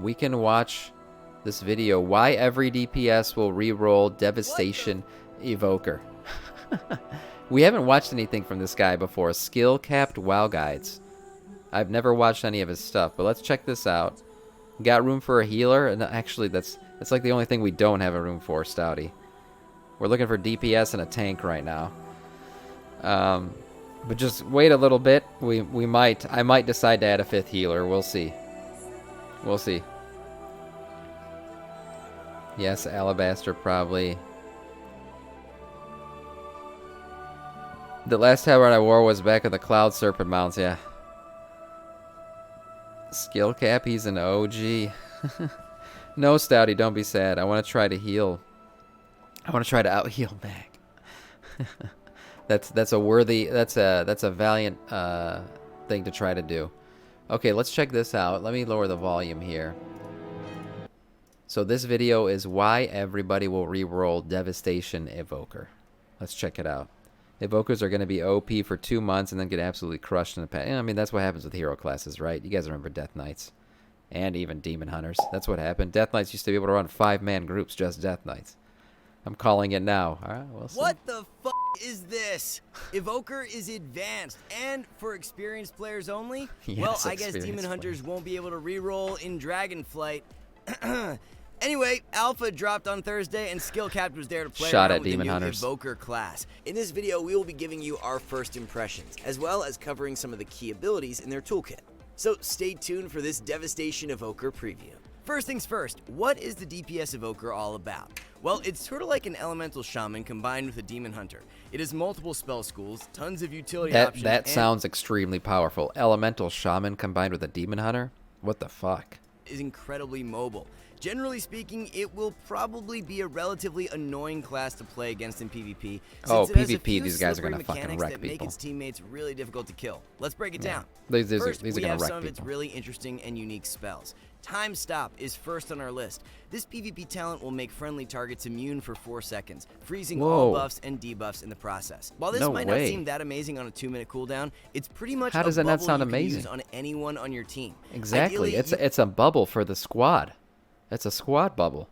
we can watch this video. Why every DPS will reroll Devastation Evoker. We haven't watched anything from this guy before. SkillCappedWoW guides. I've never watched any of his stuff, but let's check this out. Got room for a healer? And actually, that's like the only thing we don't have a room for, Stouty. We're looking for DPS and a tank right now. But just wait a little bit. I might decide to add a 5th healer. We'll see. We'll see. Yes, Alabaster probably. The last tower I wore was back of the Cloud Serpent mounts, yeah. Skill cap, he's an OG. No, Stouty, don't be sad. I want to try to heal. I want to try to out-heal back. That's a worthy, that's a valiant thing to try to do. Okay, let's check this out. Let me lower the volume here. So this video is why everybody will reroll Devastation Evoker. Let's check it out. Evokers are going to be OP for 2 months and then get absolutely crushed in the past. I mean, that's what happens with hero classes, right? You guys remember Death Knights. And even Demon Hunters. That's what happened. Death Knights used to be able to run 5-man groups, just Death Knights. I'm calling it now. All right, we'll see. What the f*** is this? Evoker is advanced and for experienced players only? Yes, well, I guess Demon Hunters won't be able to reroll in Dragonflight. Anyway, Alpha dropped on Thursday, and SkillCapped was there to play around with the new Evoker class. In this video, we will be giving you our first impressions, as well as covering some of the key abilities in their toolkit. So stay tuned for this Devastation Evoker preview. First things first, what is the DPS Evoker all about? Well, it's sort of like an elemental shaman combined with a demon hunter. It has multiple spell schools, tons of utility options. That sounds extremely powerful. Elemental shaman combined with a demon hunter? What the fuck? Is incredibly mobile. Generally speaking, it will probably be a relatively annoying class to play against in PvP. Oh, PvP, these guys are going to fucking wreck people. Make its teammates really difficult to kill. Let's break it down. These are First, going we to have wreck some of its people. really interesting and unique spells. Time Stop is first on our list. This PvP talent will make friendly targets immune for 4 seconds, freezing all buffs and debuffs in the process. While this might not seem that amazing on a 2-minute cooldown, it's pretty much How does that not sound you can amazing? use on anyone on your team. Exactly. It's a bubble for the squad. It's a squad bubble.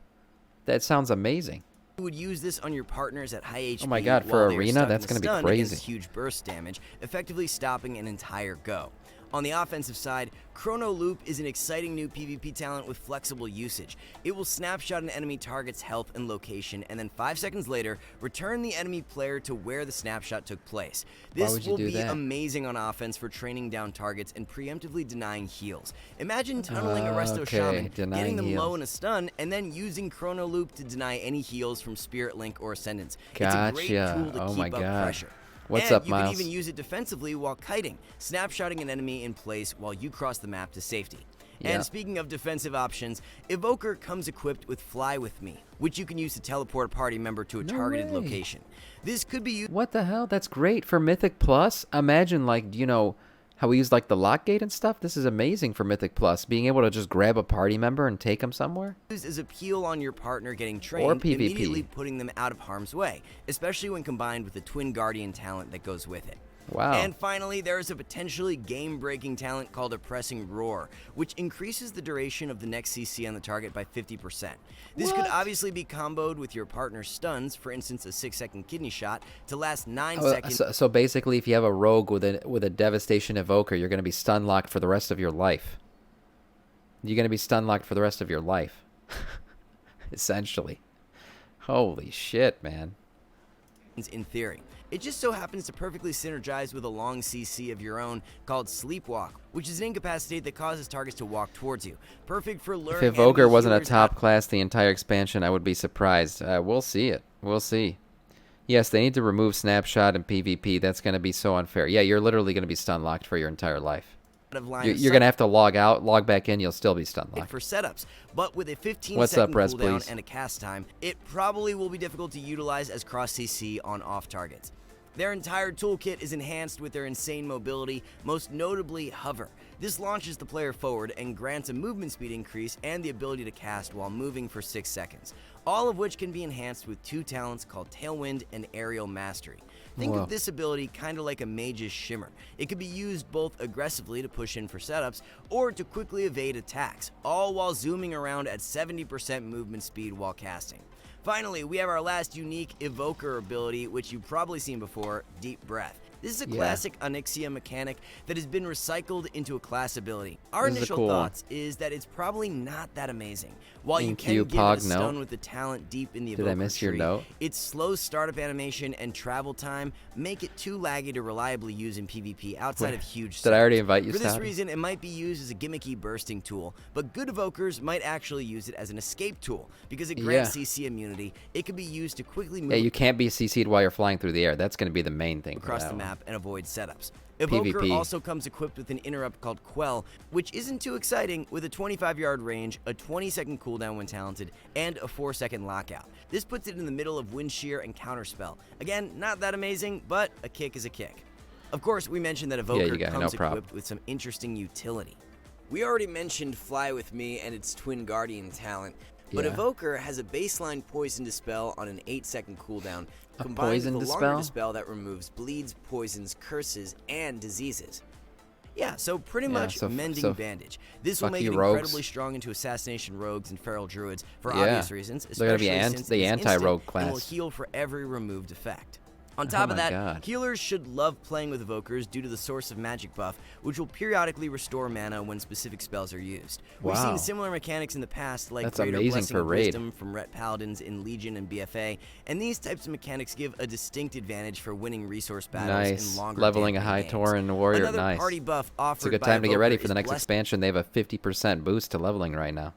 That sounds amazing. You would use this on your partners at high HP. Oh my god, for arena, that's going to be crazy. Huge burst damage, effectively stopping an entire go. On the offensive side, Chrono Loop is an exciting new PvP talent with flexible usage. It will snapshot an enemy target's health and location, and then 5 seconds later, return the enemy player to where the snapshot took place. This will be amazing on offense for training down targets and preemptively denying heals. Imagine tunneling a Resto Shaman, getting them low in a stun, and then using Chrono Loop to deny any heals from Spirit Link or Ascendance. Gotcha. It's a great tool to keep up pressure. What's up, Miles? You can even use it defensively while kiting, snapshotting an enemy in place while you cross the map to safety. Yeah. And speaking of defensive options, Evoker comes equipped with Fly With Me, which you can use to teleport a party member to a targeted location. This could be used... What the hell? That's great for Mythic Plus. Imagine, like, you know, how we use, like, the lock gate and stuff. This is amazing for Mythic Plus. Being able to just grab a party member and take them somewhere. Used as a peel on your partner getting trained, immediately putting them out of harm's way, especially when combined with the Twin Guardian talent that goes with it. Wow. And finally, there is a potentially game-breaking talent called Oppressing Roar, which increases the duration of the next CC on the target by 50%. This could obviously be comboed with your partner's stuns, for instance, a 6-second kidney shot, to last 9 seconds. So basically, if you have a rogue with a Devastation Evoker, you're going to be stun locked for the rest of your life. You're going to be stun locked for the rest of your life. Essentially. Holy shit, man. In theory. It just so happens to perfectly synergize with a long CC of your own called Sleepwalk, which is an incapacitate that causes targets to walk towards you. Perfect for luring. If Evoker wasn't a top class the entire expansion, I would be surprised. We'll see it. We'll see. Yes, they need to remove Snapshot and PvP. That's going to be so unfair. Yeah, you're literally going to be stun locked for your entire life. You're going to have to log out, log back in, you'll still be stun locked. For setups, but with a 15-second cooldown and a cast time, it probably will be difficult to utilize as cross CC on off targets. Their entire toolkit is enhanced with their insane mobility, most notably Hover. This launches the player forward and grants a movement speed increase and the ability to cast while moving for 6 seconds, all of which can be enhanced with 2 talents called Tailwind and Aerial Mastery. Think of this ability kind of like a mage's shimmer. It can be used both aggressively to push in for setups or to quickly evade attacks, all while zooming around at 70% movement speed while casting. Finally, we have our last unique Evoker ability, which you've probably seen before, Deep Breath. This is a classic Onyxia mechanic that has been recycled into a class ability. Our initial thoughts is that it's probably not that amazing. While you can give it a stun with the talent deep in the Evoker tree, its slow startup animation and travel time make it too laggy to reliably use in PvP outside of huge Did I already invite you, For this reason, it might be used as a gimmicky bursting tool, but good Evokers might actually use it as an escape tool because it grants CC immunity. It can be used to quickly move. Yeah, you can't be CC'd while you're flying through the air. That's going to be the main thing across the map and avoid setups. Evoker also comes equipped with an interrupt called Quell, which isn't too exciting, with a 25-yard range, a 20-second cooldown when talented, and a 4-second lockout. This puts it in the middle of Wind Shear and Counterspell. Again, not that amazing, but a kick is a kick. Of course, we mentioned that Evoker comes equipped with some interesting utility. We already mentioned Fly With Me and its Twin Guardian talent, but Evoker has a baseline Poison Dispel on an 8-second cooldown, combined with a longer dispel that removes bleeds, poisons, curses, and diseases. Yeah, so pretty much mending bandage. This will make it incredibly strong into assassination rogues and feral druids for obvious reasons, especially since the anti-rogue class and will heal for every removed effect. On top of that, healers should love playing with Evokers due to the Source of Magic buff, which will periodically restore mana when specific spells are used. We've seen similar mechanics in the past, like Greater Blessing of Wisdom from Ret Paladins in Legion and BFA, and these types of mechanics give a distinct advantage for winning resource battles in longer leveling a high Tauren warrior. Another party buff offered it's a good time to get ready for the next expansion. They have a 50% boost to leveling right now.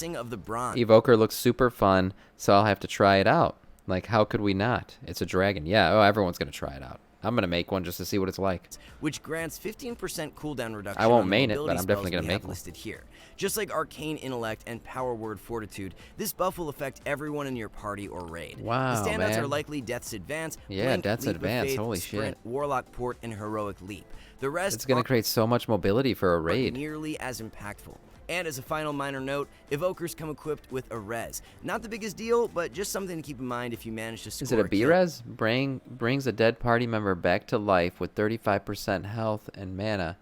Of the Bronze. Evoker looks super fun, so I'll have to try it out. Like, how could we not? It's a dragon. Yeah, everyone's going to try it out. I'm going to make one just to see what it's like. Which grants 15% cooldown reduction. I won't main it, but I'm definitely going to make one. Listed here. Just like Arcane Intellect and Power Word Fortitude, this buff will affect everyone in your party or raid. Wow, the standouts are likely Death's Advance, Blink, Death's Leap Advance, Faith, holy Sprint, shit. Warlock Port, and Heroic Leap. The rest it's going to create so much mobility for a raid. Nearly as impactful. And as a final minor note, Evokers come equipped with a res. Not the biggest deal, but just something to keep in mind if you manage to score. Is it a B-res? Brings a dead party member back to life with 35% health and mana.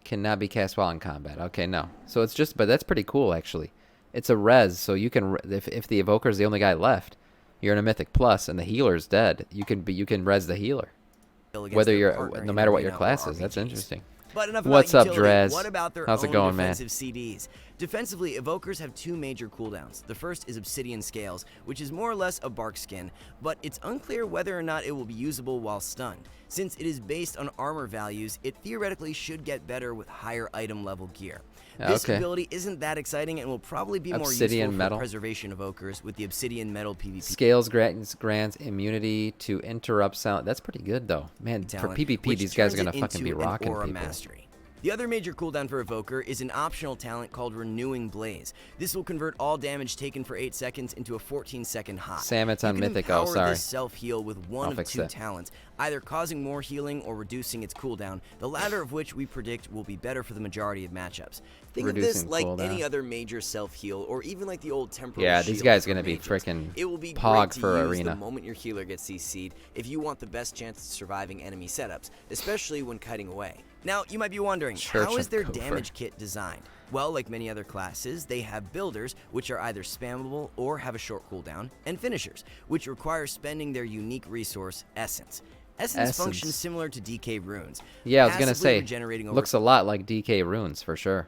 Cannot be cast while in combat. Okay, no. So it's just, but that's pretty cool, actually. It's a res, so you can, if the Evoker is the only guy left, you're in a Mythic Plus and the healer's dead, you can res the healer. Whether you're, no matter what your class is. That's interesting. But enough What's about up, utility. Draz? What about their How's it own going, man? defensive CDs? Defensively, Evokers have 2 major cooldowns. The first is Obsidian Scales, which is more or less a bark skin, but it's unclear whether or not it will be usable while stunned. Since it is based on armor values, it theoretically should get better with higher item level gear. This ability isn't that exciting and will probably be more useful for preservation Evokers with the Obsidian Metal PvP. Scales grants immunity to interrupt sound. That's pretty good, though. Man, for PvP, these guys are going to fucking be rocking people. Mastery. The other major cooldown for Evoker is an optional talent called Renewing Blaze. This will convert all damage taken for 8 seconds into a 14-second hot. Sam, it's on Mythic. Oh, sorry. This self-heal with one of 2 talents, either causing more healing or reducing its cooldown, the latter of which we predict will be better for the majority of matchups. Think of this like any other major self-heal, or even like the old temporal shield. These guys are going to be freaking pog for arena. The moment your healer gets CC'd, if you want the best chance of surviving enemy setups, especially when kiting away. Now, you might be wondering, how is their damage kit designed? Well, like many other classes, they have builders, which are either spammable or have a short cooldown, and finishers, which require spending their unique resource, Essence. Essence functions similar to DK runes. Yeah, I was going to say, looks a lot like DK runes, for sure.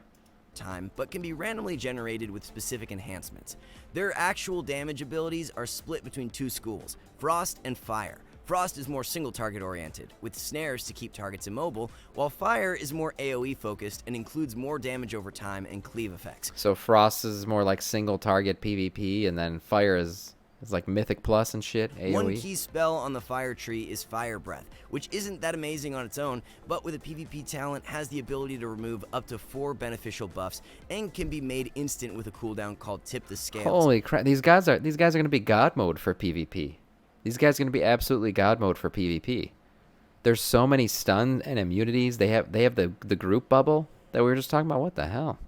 But can be randomly generated with specific enhancements. Their actual damage abilities are split between 2 schools, Frost and Fire. Frost is more single target oriented, with snares to keep targets immobile, while Fire is more AoE focused and includes more damage over time and cleave effects. So Frost is more like single target PvP, and then Fire is like Mythic Plus and shit, AoE. One key spell on the Fire tree is Fire Breath, which isn't that amazing on its own, but with a PvP talent has the ability to remove up to 4 beneficial buffs and can be made instant with a cooldown called Tip the Scales. Holy crap, these guys are going to be God mode for PvP. These guys are going to be absolutely God mode for PvP. There's so many stun and immunities. They have the group bubble. that we were just talking about? What the hell?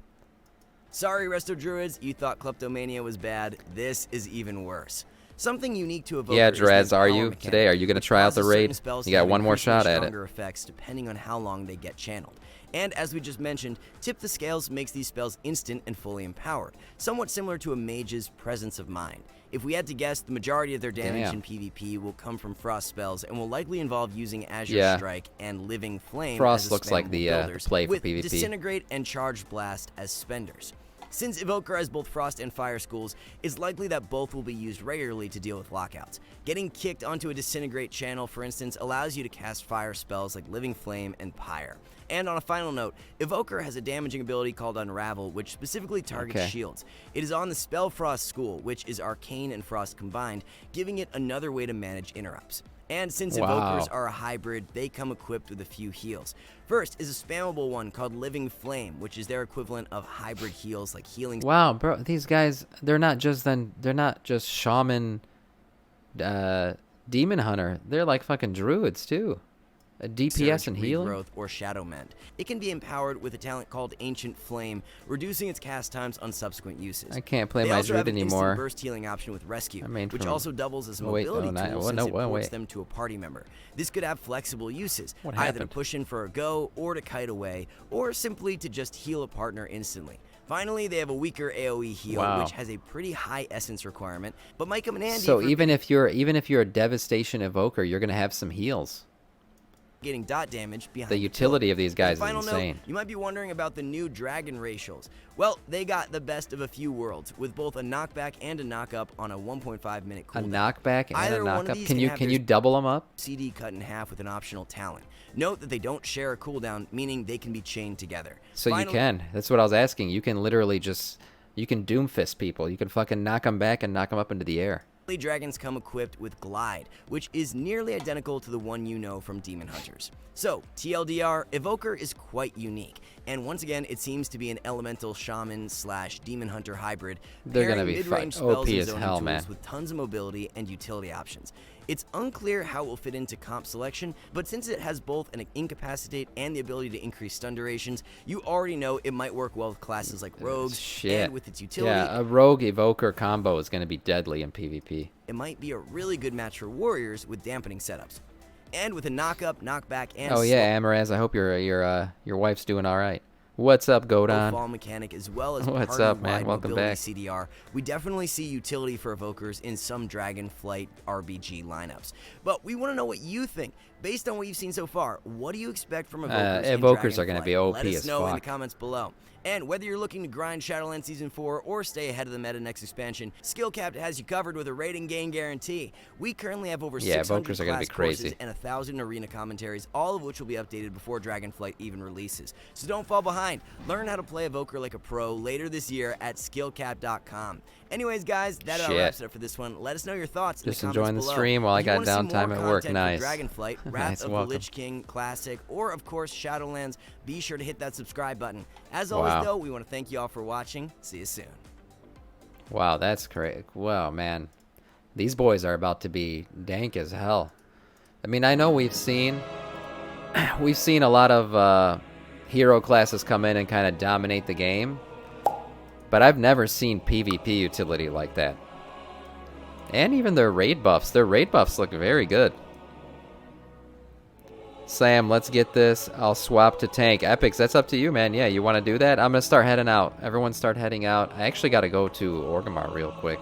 Sorry, Resto Druids, you thought Kleptomania was bad. This is even worse. Something unique to Evoker. Yeah, Draz, are you today? Are you going to try out the raid? You got one more shot at it. Effects depending on how long they get channeled. And as we just mentioned, Tip the Scales makes these spells instant and fully empowered, somewhat similar to a mage's presence of mind. If we had to guess, the majority of their damage in PvP will come from Frost spells and will likely involve using Azure Strike and Living Flame. Frost as looks like the play for with PvP. Disintegrate and Charged Blast as spenders. Since Evoker has both Frost and Fire schools, it's likely that both will be used regularly to deal with lockouts. Getting kicked onto a Disintegrate channel, for instance, allows you to cast fire spells like Living Flame and Pyre. And on a final note, Evoker has a damaging ability called Unravel, which specifically targets shields. It is on the Spell Frost school, which is Arcane and Frost combined, giving it another way to manage interrupts. And since Evokers are a hybrid, they come equipped with a few heals. First is a spammable one called Living Flame, which is their equivalent of hybrid heals like healing. Wow, bro, these guys, they're not just shaman, demon hunter. They're like fucking druids too. A DPS and healing? Regrowth or Shadow Mend. It can be empowered with a talent called Ancient Flame, reducing its cast times on subsequent uses. I can't play my druid anymore. They also have an instant burst healing option with Rescue, which also doubles as a mobility tool since it ports them to a party member. This could have flexible uses, either to push in for a go, or to kite away, or simply to just heal a partner instantly. Finally, they have a weaker AoE heal, which has a pretty high essence requirement, but might come in handy. So even if you're a Devastation Evoker, you're gonna have some heals. Getting dot damage behind the utility of these guys is insane. Note, you might be wondering about the new dragon racials. Well, they got the best of a few worlds with both a knockback and a knockup on a 1.5 minute cooldown. A knockback and a knockup. Can you double them up? CD cut in half with an optional talent. Note that they don't share a cooldown, meaning they can be chained together. So you can. That's what I was asking. You can literally you can doomfist people. You can fucking knock them back and knock them up into the air. Dragons come equipped with Glide, which is nearly identical to the one you know from Demon Hunters. So, TLDR, Evoker is quite unique, and once again, it seems to be an elemental shaman / demon hunter hybrid. They're gonna be OP as hell, man. With tons of mobility and utility options. It's unclear how it will fit into comp selection, but since it has both an incapacitate and the ability to increase stun durations, you already know it might work well with classes like rogues and with its utility. Yeah, a rogue Evoker combo is going to be deadly in PvP. It might be a really good match for warriors with dampening setups. And with a knock-up, knockback, and Amaraz, I hope your wife's doing all right. What's up, Godon? Fall mechanic as well as what's up, man? Welcome back. CDR. We definitely see utility for Evokers in some Dragonflight RBG lineups. But we want to know what you think. Based on what you've seen so far, what do you expect from Evokers? Evokers are going to be OP as fuck. Let us know in the comments below. And whether you're looking to grind Shadowlands Season 4 or stay ahead of the meta next expansion, SkillCapped has you covered with a rating gain guarantee. We currently have over 600 class courses and 1,000 arena commentaries, all of which will be updated before Dragonflight even releases. So don't fall behind. Learn how to play Evoker like a pro later this year at skillcapped.com. Anyways, guys, that wraps it up for this one. Let us know your thoughts in the comments below. Just enjoying the stream while I got downtime at work. Nice. Dragonflight, Wrath of the Lich King Classic, or of course Shadowlands, be sure to hit that subscribe button. As always, though, we want to thank you all for watching. See you soon. Wow, that's great. Wow, man. These boys are about to be dank as hell. I mean, I know we've seen a lot of hero classes come in and kind of dominate the game, but I've never seen PvP utility like that. And even their raid buffs look very good. Sam, let's get this. I'll swap to tank. Epics, that's up to you, man. Yeah, you want to do that? I'm going to start heading out. Everyone start heading out. I actually got to go to Orgrimmar real quick.